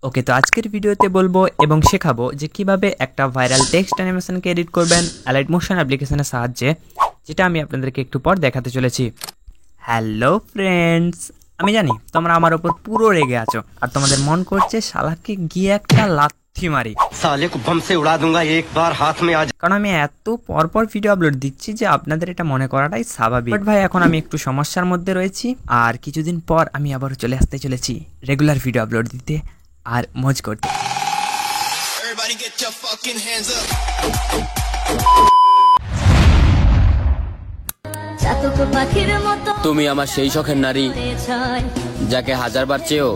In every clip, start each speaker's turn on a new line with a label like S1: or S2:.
S1: ওকে, তো আজকের ভিডিওতে বলবো এবং শেখাবো যে কিভাবে একটা ভাইরাল টেক্সট অ্যানিমেশনকে এডিট করবেন অ্যালাইট মোশন অ্যাপ্লিকেশনের সাহায্যে, যেটা আমি আপনাদেরকে একটু পর দেখাতে চলেছি। হ্যালো ফ্রেন্ডস, আমি জানি তোমরা আমার ওপর পুরো রেগে আছো আর তোমাদের মন করছে শালাকে গিয়ে একটা লাথি মারি,
S2: साले को बम से उड़ा दूंगा एक बार हाथ में आ
S1: কারণ আমি এত পরপর ভিডিও আপলোড দিচ্ছি যে আপনাদের এটা মনে করাটাই স্বাভাবিক। বাট ভাই, এখন আমি একটু সমস্যার মধ্যে রয়েছি আর কিছুদিন পর আমি আবারও চলে আসতে চলেছি রেগুলার ভিডিও আপলোড দিতে আর মজ করতে।
S3: Everybody get your fucking hands up.
S4: তুমি আমার সেই শখের নারী যাকে হাজারবার চেয়েও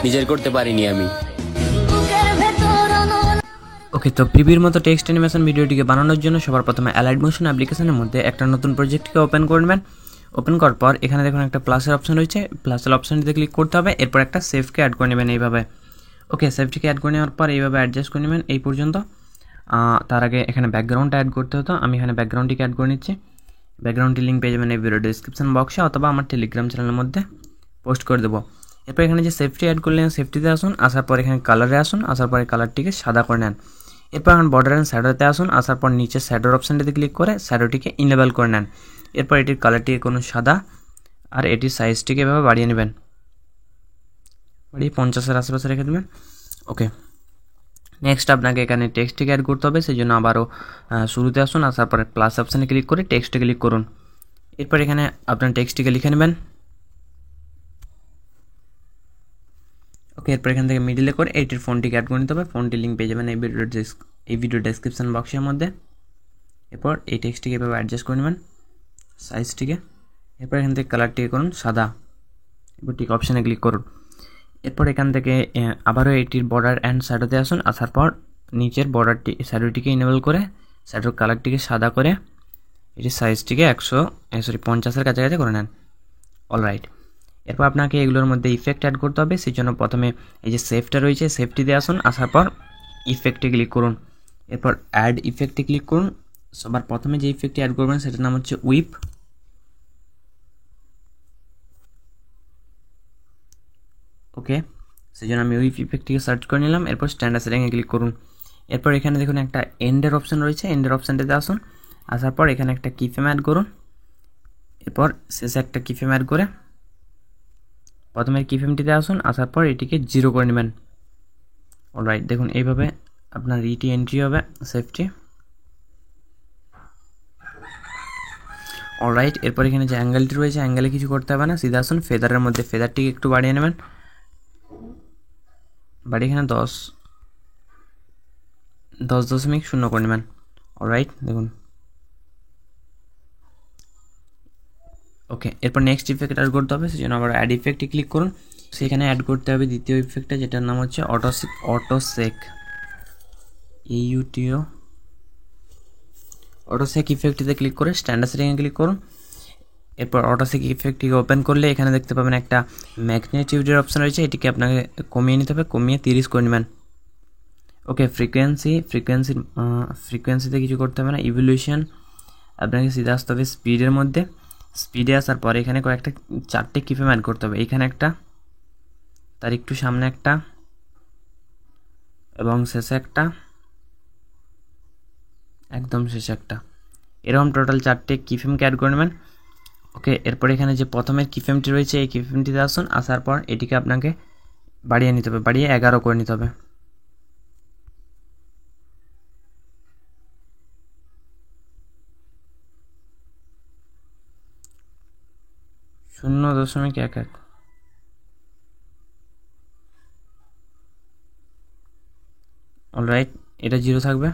S4: নিজের করতে পারিনি আমি।
S1: ওকে, তো প্রিভিউর মতো টেক্সট অ্যানিমেশন ভিডিওটিকে বানানোর জন্য সবার প্রথমে অ্যালাইট মোশন অ্যাপ্লিকেশনের মধ্যে একটা নতুন প্রজেক্টকে ওপেন করবেন। ওপেন করার পর এখানে দেখুন একটা প্লাসের অপশন রয়েছে, প্লাসের অপশনটিতে ক্লিক করতে হবে। এরপর একটা সেভকে অ্যাড করে নেবেন এইভাবে। ওকে, সেভটিকে অ্যাড করে নেওয়ার পর এইভাবে অ্যাডজাস্ট করে নেবেন এই পর্যন্ত। তার আগে এখানে ব্যাকগ্রাউন্ডটা অ্যাড করতে হতো, আমি এখানে ব্যাকগ্রাউন্ডটিকে অ্যাড করে নিচ্ছি। ব্যাকগ্রাউন্ডটি লিঙ্ক পেয়ে যাবেন এই ভিডিও ডিসক্রিপশন বক্সে অথবা আমার টেলিগ্রাম চ্যানেলের মধ্যে পোস্ট করে দেবো। এরপর এখানে যে সেফটি অ্যাড করলেন সেফটিতে আসুন, আসার পর এখানে কালারে আসুন, আসার পরে কালারটিকে সাদা করে নেন। এরপর এখন বর্ডার অ্যান্ড শ্যাডোতে আসুন, আসার পর নিচে শ্যাডোর অপশানটিতে ক্লিক করে শ্যাডোটিকে ইনেবল করে নেন। এরপর এটির কালারটিকে কোনো সাদা আর এটির সাইজটিকে এভাবে বাড়িয়ে নেবেন, বাড়িয়ে 50-এর আশেপাশে রেখে দেবেন। ওকে, নেক্সট আপনাকে এখানে টেক্সটটিকে অ্যাড করতে হবে, সেই জন্য আবারও শুরুতে আসুন, আসার পরে প্লাস অপশানে ক্লিক করে টেক্সটে ক্লিক করুন। এরপর এখানে আপনার টেক্সটটিকে লিখে নেবেন। ওকে, এরপর এখান থেকে মিডিলে করে এইটির ফোনটিকে অ্যাড করে নিতে হবে। ফোনটির লিঙ্ক পেয়ে যাবেন এই ভিডিও ডেসক্রিপশন বক্সের মধ্যে। এরপর এই টেক্সটটিকে এভাবে অ্যাডজাস্ট করে নেবেন সাইজটিকে। এরপর এখান থেকে কালারটিকে করুন সাদা, এরপর ঠিক অপশানে ক্লিক করুন। এরপর এখান থেকে আবারও এটির বর্ডার অ্যান্ড শ্যাডোতে আসুন, আসার পর নিচের বর্ডারটি শ্যাডোটিকে ইনেবল করে শ্যাডোর কালারটিকে সাদা করে এটির সাইজটিকে 50-এর কাছাকাছি করে নেন। অলরাইট, এরপর আপনাকে এগুলোর মধ্যে ইফেক্ট অ্যাড করতে হবে, সেই জন্য প্রথমে এই যে সেফটা রয়েছে সেফটিতে আসুন, আসার পর ইফেক্টে ক্লিক করুন। এরপর অ্যাড ইফেক্টে ক্লিক করুন। সবার প্রথমে যে ইফেক্টটি অ্যাড করবেন সেটার নাম হচ্ছে উইপ। ওকে, সেই জন্য আমি উইপ ইফেক্টটিকে সার্চ করে নিলাম। এরপর স্ট্যান্ডার্ড সেটিংয়ে ক্লিক করুন। এরপর এখানে দেখুন একটা এন্ডের অপশন রয়েছে, এন্ডের অপশানটিতে আসুন, আসার পর এখানে একটা কিফ্রেম অ্যাড করুন। এরপর শেষে একটা কিফ্রেম অ্যাড করে প্রথমে কিফ্রেমটিতে আসুন, আসার পর এটিকে 0 করে নেবেন। অলরাইট, দেখুন এইভাবে আপনার ইটি এন্ট্রি হবে সেফটি। অলরাইট, এরপর এখানে যে অ্যাঙ্গেলটি রয়েছে অ্যাঙ্গেলে কিছু করতে হবে না, সিধা আসুন ফেদারের মধ্যে, ফেদারটিকে একটু বাড়িয়ে নেবেন, বাড়িয়ে এখানে 10.0 করে নেবেন। অলরাইট, দেখুন। ওকে, এরপর নেক্সট ইফেক্ট অ্যাড করতে হবে, সেই জন্য আবার অ্যাড ইফেক্টে ক্লিক করুন। সেখানে অ্যাড করতে হবে দ্বিতীয় ইফেক্টটা, যেটার নাম হচ্ছে অটোশেক অটোশেক ইফেক্টটিতে ক্লিক করে স্ট্যান্ডার্ড সেটিংয়ে ক্লিক করুন। এরপর অটোশেক ইফেক্টটিকে ওপেন করলে এখানে দেখতে পাবেন একটা ম্যাগনিটিউডের অপশান রয়েছে, এটিকে আপনাকে কমিয়ে নিতে হবে, কমিয়ে 30 করে নেবেন। ওকে, ফ্রিকোয়েন্সিতে কিছু করতে হবে না। ইভলিউশন আপনাকে সিধা আসতে হবে স্পিডের মধ্যে, স্পিডে আসার পরে এখানে কয়েকটা 4টে কিফ্রেম অ্যাড করতে হবে। এখানে একটা, তার একটু সামনে একটা এবং শেষে একটা, একদম শেষে একটা, এরকম টোটাল 4টে কিফ্রেমকে অ্যাড করে নেবেন। ওকে, এরপর এখানে যে প্রথমের কিফ্রেমটি রয়েছে এই কিফ্রেমটিতে আসুন, আসার পর এটিকে আপনাকে বাড়িয়ে নিতে হবে, বাড়িয়ে 11 করে নিতে হবে। .11। অলরাইট, এটা 0 থাকবে,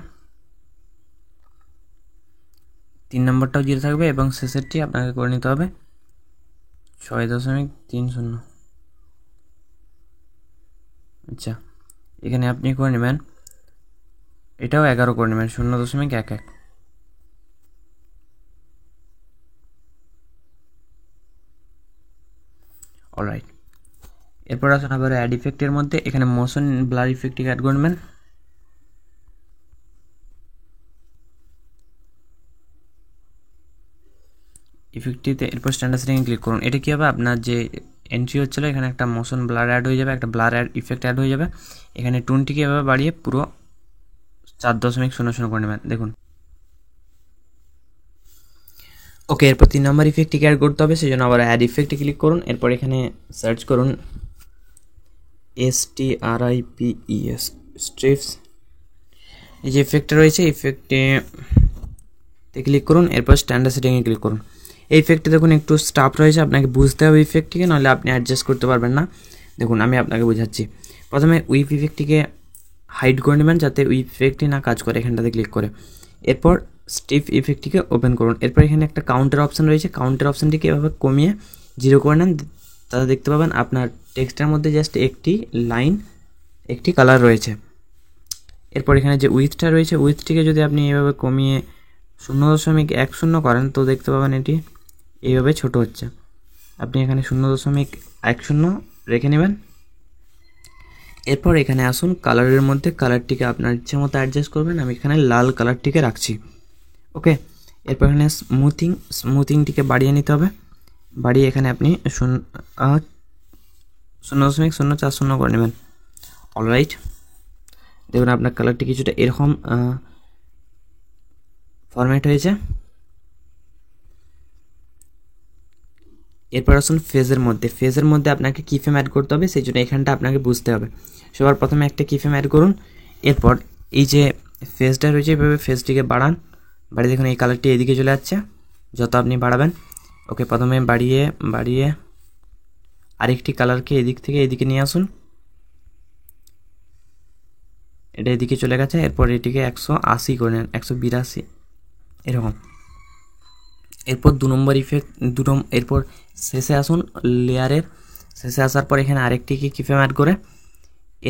S1: 3 নম্বরটাও 0 থাকবে এবং শেষেরটি আপনাকে করে নিতে হবে 6.30। আচ্ছা, এখানে আপনি করে নেবেন, এটাও 11 করে নেবেন, 0.11। অলরাইট, এরপর আসুন আবার অ্যাড ইফেক্টের মধ্যে এখানে মোশন ব্লার ইফেক্টটিকে অ্যাড করবেন। ইফেক্টটিতে এরপর স্ট্যান্ডার্ড সেটিংয়ে ক্লিক করুন। এটা কী হবে, আপনার যে এন্ট্রি হচ্ছিল, এখানে একটা মোশন ব্লার অ্যাড হয়ে যাবে, একটা ব্লার অ্যাড ইফেক্ট অ্যাড হয়ে যাবে। এখানে টোনটিকে এভাবে বাড়িয়ে পুরো 4.00 করে নেবেন, দেখুন। ওকে, এরপর 3 নম্বর ইফেক্টটিকে অ্যাড করতে হবে, সেই জন্য আবার অ্যাড ইফেক্টে ক্লিক করুন। এরপর এখানে সার্চ করুন STRIPES স্ট্রিপস, এই যে ইফেক্টটা রয়েছে ইফেক্টে ক্লিক করুন। এরপর স্ট্যান্ডার্ড সেটিংয়ে ক্লিক করুন। এই ইফেক্টে দেখুন একটু স্টাফ রয়েছে, আপনাকে বুঝতে হবে ইফেক্টটিকে, নাহলে আপনি অ্যাডজাস্ট করতে পারবেন না। দেখুন আমি আপনাকে বোঝাচ্ছি। প্রথমে উইপ ইফেক্টটিকে হাইড করে নেবেন যাতে উইপ ইফেক্টটি না কাজ করে, এখানটাতে ক্লিক করে। এরপর স্টিফ ইফেক্টটিকে ওপেন করুন। এরপর এখানে একটা কাউন্টার অপশান রয়েছে, কাউন্টার অপশানটিকে এভাবে কমিয়ে 0 করে নেন, তাহলে দেখতে পাবেন আপনার টেক্সটের মধ্যে জাস্ট একটি লাইন, একটি কালার রয়েছে। এরপর এখানে যে উইথটা রয়েছে, উইথটিকে যদি আপনি এভাবে কমিয়ে 0.10 করেন তো দেখতে পাবেন এটি এইভাবে ছোট হচ্ছে। আপনি এখানে 0.10 রেখে নেবেন। এরপর এখানে আসুন কালারের মধ্যে, কালারটিকে আপনার ইচ্ছে মতো অ্যাডজাস্ট করবেন। আমি এখানে লাল কালারটিকে রাখছি। ওকে, এরপর এখানে স্মুথিংটিকে বাড়িয়ে নিতে হবে, বাড়িয়ে এখানে আপনি 0.040 করে নেবেন। অলরাইট, দেখুন আপনার কালারটি কিছুটা এরকম ফরম্যাট হয়েছে। এরপর আসুন ফেজের মধ্যে আপনাকে কিফ্রেম অ্যাড করতে হবে, সেই জন্য এখানটা আপনাকে বুঝতে হবে। সবার প্রথমে একটা কিফ্রেম অ্যাড করুন। এরপর এই যে ফেজটা রয়েছে এভাবে ফেজটিকে বাড়িয়ে দেখুন এই কালারটি এদিকে চলে যাচ্ছে যত আপনি বাড়াবেন। ওকে, প্রথমে বাড়িয়ে আরেকটি কালারকে এদিক থেকে এদিকে নিয়ে আসুন, এটা এদিকে চলে গেছে। এরপর এটিকে 180 করে নেন, 182 এরকম। এরপর 2 নম্বর ইফেক্ট এরপর শেষে আসুন, লেয়ারের শেষে আসার পর এখানে আরেকটিকে কিফ্রেম অ্যাড করে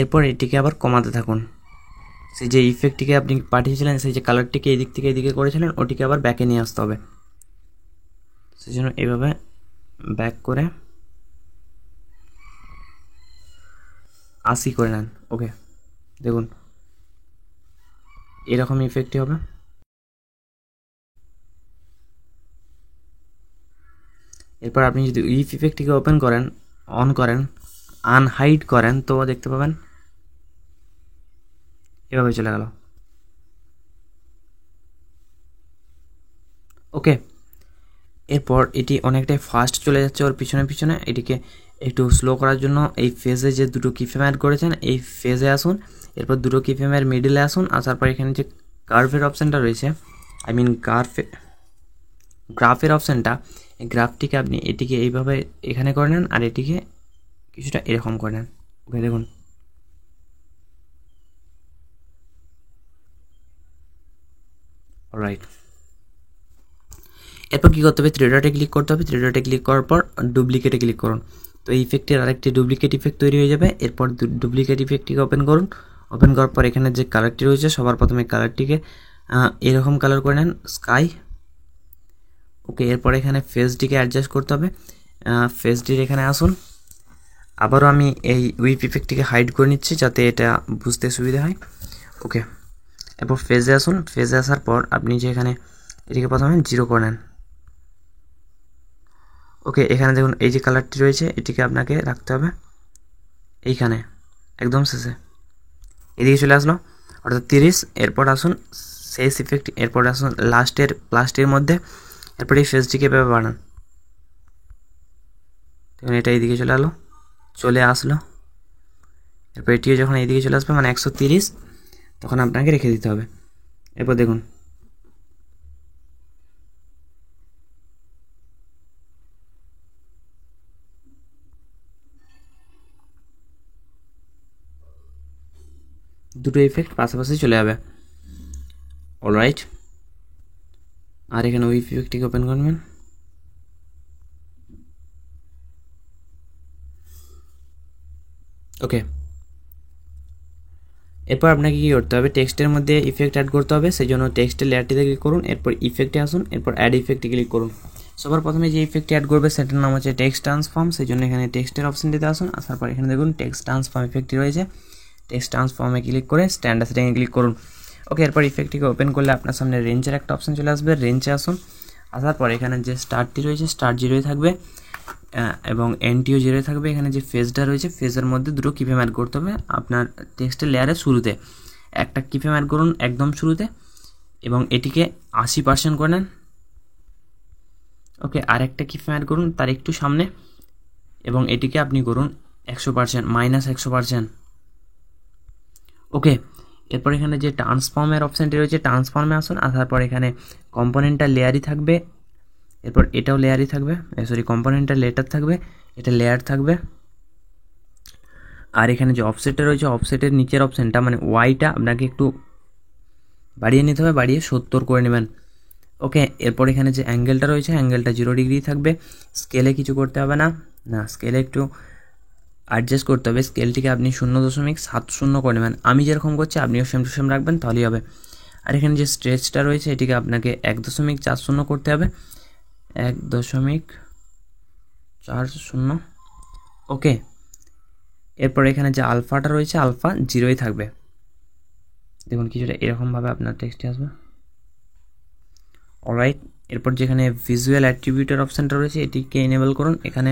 S1: এরপর এটিকে আবার কমাতে থাকুন। সেই যে ইফেক্টটিকে আপনি পাঠিয়েছিলেন, সেই যে কালারটিকে এদিক থেকে এদিকে করেছিলেন, ওটিকে আবার ব্যাকে নিয়ে আসতে হবে। সেই জন্য এইভাবে ব্যাক করে 80 করে নেন। ওকে, দেখুন এরকম ইফেক্টই হবে। এরপর আপনি যদি উইপ ইফেক্টটিকে অন করেন, আনহাইড করেন তো দেখতে পাবেন এভাবে চলে গেল। ওকে, এরপর এটি অনেকটাই ফাস্ট চলে যাচ্ছে ওর পিছনে। এটিকে একটু স্লো করার জন্য এই ফেজে যে 2টো কিফ্রেম অ্যাড করেছেন এই ফেজে আসুন। এরপর 2টো কিফ্রেমের মিডিলে আসুন, আসার পর এখানে যে কার্ভের অপশানটা রয়েছে, গ্রাফের অপশানটা, এই গ্রাফটিকে আপনি এটিকে এইভাবে এখানে করে নেন আর এটিকে কিছুটা এরকম করে নেন। ওকে, দেখুন অলরাইট। এরপর কী করতে হবে, 3 ডটে ক্লিক করতে হবে। 3 ডটে ক্লিক করার পর ডুপ্লিকেটে ক্লিক করুন, তো এই ইফেক্টের আরেকটি ডুপ্লিকেট ইফেক্ট তৈরি হয়ে যাবে। এরপর ডুপ্লিকেট ইফেক্টটিকে ওপেন করুন। ওপেন করার পর এখানে যে কালারটি রয়েছে সবার প্রথমে কালারটিকে এরকম কালার করে নেন, স্কাই। ওকে, এরপর এখানে ফেসটিকে অ্যাডজাস্ট করতে হবে। ফেসটির এখানে আসুন, আবারও আমি এই উইপ ইফেক্টটিকে হাইড করে নিচ্ছি যাতে এটা বুঝতে সুবিধা হয়। ওকে, এরপর ফেজে আসুন। ফেজে আসার পর আপনি যে এখানে এটিকে প্রথমে 0 করে নেন। ওকে, এখানে দেখুন এই যে কালারটি রয়েছে এটিকে আপনাকে রাখতে হবে এইখানে একদম শেষে, এদিকে চলে আসলো অর্থাৎ 30। এরপর আসুন শেষ ইফেক্ট, এরপর আসুন লাস্টের প্লাসটির মধ্যে, এরপর এই ফেজটিকে এভাবে বানান। দেখুন এটা এইদিকে চলে আসলো। এরপর এটিও যখন এইদিকে চলে আসবে মানে 130, তখন আপনাকে রেখে দিতে হবে। এরপর দেখুন দুটো ইফেক্ট পাশাপাশি চলে যাবে। অলরাইট, আর এখানে উইপ ইফেক্টটিকে ওপেন করবেন। ওকে, এরপর আপনাকে কী করতে হবে, টেক্সটের মধ্যে ইফেক্ট অ্যাড করতে হবে, সেই জন্য টেক্সটের লেয়ারটিতে ক্লিক করুন। এরপর ইফেক্টে আসুন, এরপর অ্যাড ইফেক্টে ক্লিক করুন। সবার প্রথমে যে ইফেক্টটি অ্যাড করবে সেটার নাম হচ্ছে টেক্সট ট্রান্সফর্ম, সেই জন্য এখানে টেক্সটের অপশানটিতে আসুন। আসার পর এখানে দেখুন টেক্সট ট্রান্সফর্ম ইফেক্টটি রয়েছে, টেক্সট ট্রান্সফর্মে ক্লিক করে স্ট্যান্ডার্ড সেটিংয়ে ক্লিক করুন। ওকে, এরপর ইফেক্টটিকে ওপেন করলে আপনার সামনে রেঞ্জের একটা অপশান চলে আসবে, রেঞ্জে আসুন। আসার পর এখানে যে স্টারটি রয়েছে স্টার 0 থাকবে এবং এনটিও 0 থাকবে। এখানে যে ফেজটা রয়েছে ফেজের মধ্যে দুটো কিফ্রেম অ্যাড করতে হবে আপনার টেক্সটের লেয়ারের শুরুতে। একটা কিফ্রেম অ্যাড করুন একদম শুরুতে এবং এটিকে 80% করে নেন। ওকে, আর একটা কিফ্রেম অ্যাড করুন তার একটু সামনে এবং এটিকে আপনি করুন 100% -100%। ওকে, এরপর এখানে যে ট্রান্সফর্মের অপশানটি রয়েছে ট্রান্সফর্মে আসুন। আসার পর এখানে কম্পোনেন্টটা লেয়ারই থাকবে, এরপর এটাও লেয়ারই থাকবে, কম্পোনেন্টটা লেটার থাকবে, এটা লেয়ার থাকবে। আর এখানে যে অফসেটটা রয়েছে অফসেটের নিচের অপশানটা মানে ওয়াইটা আপনাকে একটু বাড়িয়ে নিতে হবে, বাড়িয়ে 70 করে নেবেন। ওকে, এরপর এখানে যে অ্যাঙ্গেলটা রয়েছে অ্যাঙ্গেলটা 0 ডিগ্রি থাকবে। স্কেলে কিছু করতে হবে না, স্কেলে একটু অ্যাডজাস্ট করতে হবে। স্কেলটিকে আপনি 0.70 করে নেবেন। আমি যেরকম করছি আপনিও সেম টু সেম রাখবেন, তাহলেই হবে। আর এখানে যে স্ট্রেচটা রয়েছে এটিকে আপনাকে 1.40 করতে হবে, 1.40। ওকে, এরপর এখানে যে আলফাটা রয়েছে আলফা 0 থাকবে। দেখুন কিছুটা এরকমভাবে আপনার টেক্সটে আসবে। অলরাইট, এরপর যেখানে ভিজুয়াল অ্যাট্রিবিউটের অপশানটা রয়েছে এটিকে এনেবল করুন। এখানে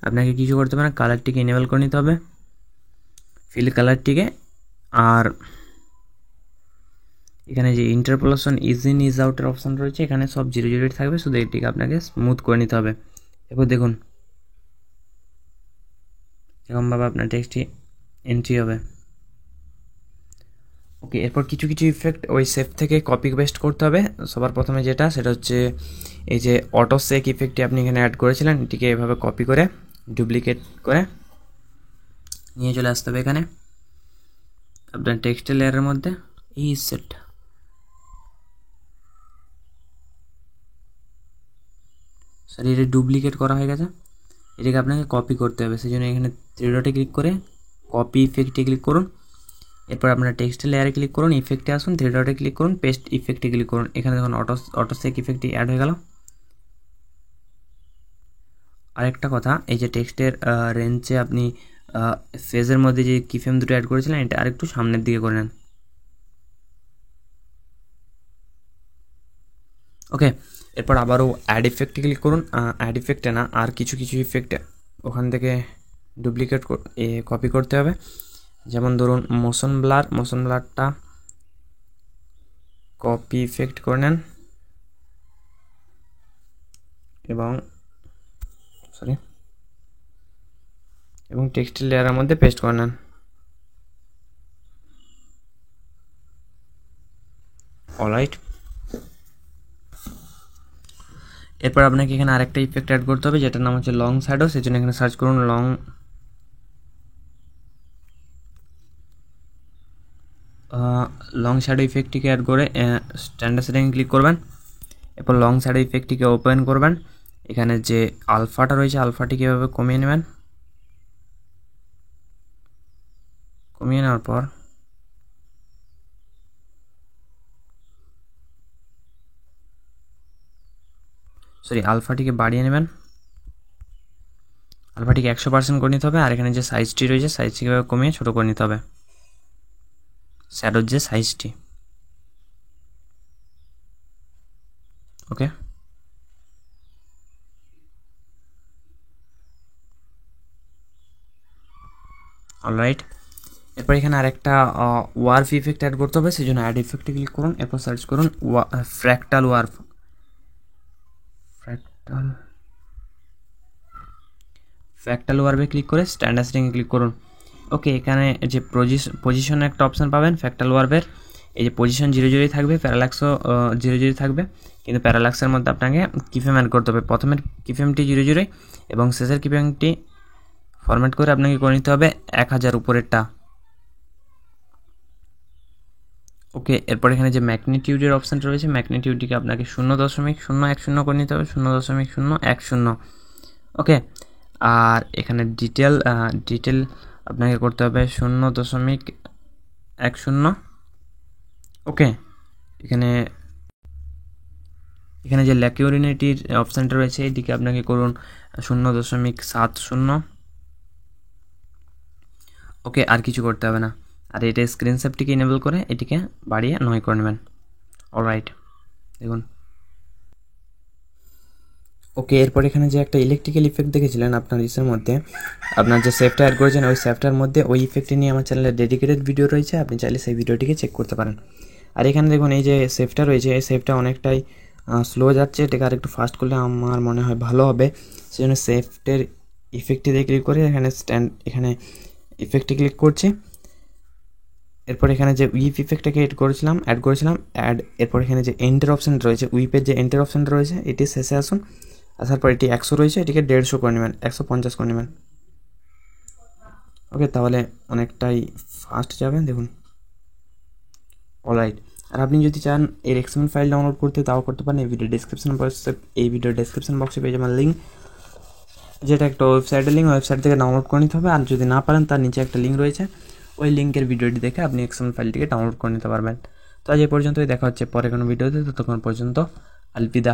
S1: আপনাকে কিছু করতে হবে না, কালারটিকে এনেবল করে নিতে হবে, ফিল কালারটিকে। আর এখানে যে ইন্টারপোলেশন ইজ ইন ইজ আউটের অপশান রয়েছে এখানে সব 0 থাকবে, শুধু এটিকে আপনাকে স্মুথ করে নিতে হবে। এরপর দেখুন এরকমভাবে আপনার টেক্সটটি এন্ট্রি হবে। ওকে, এরপর কিছু ইফেক্ট ওই সেভ থেকে কপি পেস্ট করতে হবে। সবার প্রথমে যেটা সেটা হচ্ছে এই যে অটো সেক ইফেক্টটি আপনি এখানে অ্যাড করেছিলেন এটিকে এভাবে কপি করে ডুপ্লিকেট করে নিয়ে চলে আসতে হবে এখানে আপনার টেক্সটের লেয়ারের মধ্যে। এই সেট সরি, এটা ডুপ্লিকেট করা হয়ে গেছে, এটাকে আপনাকে কপি করতে হবে। সেই জন্য এখানে 3 ডটে ক্লিক করে কপি ইফেক্টে ক্লিক করুন। এরপর আপনার টেক্সটের লেয়ারে ক্লিক করুন, ইফেক্টে আসুন, 3 ডটে ক্লিক করুন, পেস্ট ইফেক্টে ক্লিক করুন। এখানে দেখুন অটো সেক ইফেক্টটি অ্যাড হয়ে গেল। আরেকটা কথা, এই যে টেক্সটের রেঞ্জে আপনি ফেজের মধ্যে যে কিফ্রেম দুটো অ্যাড করেছিলেন এটা আরেকটু সামনের দিকে করে নেন। ওকে, এরপর আবারও অ্যাড ইফেক্টে ক্লিক করুন। অ্যাড ইফেক্টে না, আর কিছু ইফেক্ট ওখান থেকে ডুপ্লিকেট কপি করতে হবে। যেমন ধরুন মোশন ব্লারটা কপি ইফেক্ট করে নেন এবং টেক্সটের লেয়ারের মধ্যে পেস্ট করে নেন। অলরাইট, এরপর আপনাকে এখানে আরেকটা ইফেক্ট অ্যাড করতে হবে যেটার নাম হচ্ছে লং শ্যাডো। সেই জন্য এখানে সার্চ করুন লং শ্যাডো ইফেক্টটিকে অ্যাড করে স্ট্যান্ডার্ড সেটিংয়ে ক্লিক করবেন। এরপর লং শ্যাডো ইফেক্টটিকে ওপেন করবেন। এখানে যে আলফাটা রয়েছে আলফাটিকে এভাবে কমিয়ে নেবেন। কমিয়ে নেওয়ার পর আলফাটিকে বাড়িয়ে নেবেন, আলফাটিকে 100% করে নিতে হবে। আর এখানে যে সাইজটি রয়েছে সাইজটিকে কমিয়ে ছোটো করে নিতে হবে, শ্যাডোর যে সাইজটি। ওকে, অলরাইট, এরপর এখানে আরেকটা ওয়ার্ফ ইফেক্ট অ্যাড করতে হবে। সেই জন্য অ্যাড ইফেক্টে ক্লিক করুন, এরপর সার্চ করুন ফ্র্যাক্টাল ওয়ার্ফে ক্লিক করে স্ট্যান্ডার্ড সেটিংয়ে ক্লিক করুন। ওকে, এখানে যে পজিশনে একটা অপশান পাবেন ফ্র্যাক্টাল ওয়ার্ফের। এই যে পজিশন 0 থাকবে, প্যারালাক্সও 0 থাকবে, কিন্তু প্যারালাক্সের মধ্যে আপনাকে কিফ্রেম অ্যাড করতে হবে। প্রথমের কিফ্রেমটি 0 এবং শেষের কিফ্রেমটি ফরম্যাট করে আপনাকে করে নিতে হবে 1000 উপরেরটা। ওকে, এরপর এখানে যে ম্যাগনিটিউডের অপশানটা রয়েছে ম্যাগনিটিউডটিকে আপনাকে 0.010 করে নিতে হবে, 0.010। ওকে, আর এখানে ডিটেল আপনাকে করতে হবে 0.10। ওকে, এখানে যে ল্যাকিউরিনিটির অপশানটা রয়েছে এটিকে আপনাকে করুন 0.70। ওকে, আর কিছু করতে হবে না। আর এটা স্ক্রিনশটটিকে এনেবল করে এটিকে বাড়িয়ে 9 করে নেবেন। অলরাইট, দেখুন ওকে, এরপর এখানে যে একটা ইলেকট্রিক্যাল ইফেক্ট দেখেছিলেন আপনার ইসের মধ্যে, আপনার যে সেফটা অ্যাড করেছেন ওই সেফটার মধ্যে ওই ইফেক্টটি নিয়ে আমার চ্যানেলে ডেডিকেটেড ভিডিও রয়েছে, আপনি চাইলে সেই ভিডিওটিকে চেক করতে পারেন। আর এখানে দেখুন এই যে সেফটা রয়েছে, এই সেফটা অনেকটাই স্লো যাচ্ছে, এটাকে আর একটু ফাস্ট করলে আমার মনে হয় ভালো হবে। সেই জন্য সেফটের ইফেক্টটিতে ক্লিক করে এখানে ইফেক্টে ক্লিক করছি। এরপর এখানে যে উইপ ইফেক্টটাকে অ্যাড করেছিলাম এরপর এখানে যে এন্টার অপশান রয়েছে, উইপের যে এন্টার অপশানটা রয়েছে এটি শেষে আসুন, আসার পর এটি 100 রয়েছে, এটিকে 150 করে নেবেন, 150 করে নেবেন। ওকে, তাহলে অনেকটাই ফাস্ট যাবে দেখুন। অলরাইট, আর আপনি যদি চান এর এক্সএমএল ফাইল ডাউনলোড করতে তাও করতে পারেন। এই ভিডিও ডেসক্রিপশন বক্সে পেয়ে যাবেন লিঙ্ক, যেটা একটা ওয়েবসাইটের লিঙ্ক, ওয়েবসাইট থেকে ডাউনলোড করে নিতে হবে। আর যদি না পারেন তার নিচে একটা লিঙ্ক রয়েছে, ওই লিঙ্কের ভিডিওটি দেখে আপনি এক্সএমএল ফাইলটিকে ডাউনলোড করে নিতে পারবেন। তো আজ এই পর্যন্তই, দেখা হচ্ছে পরে কোনো ভিডিওতে, ততক্ষণ পর্যন্ত আলবিদা।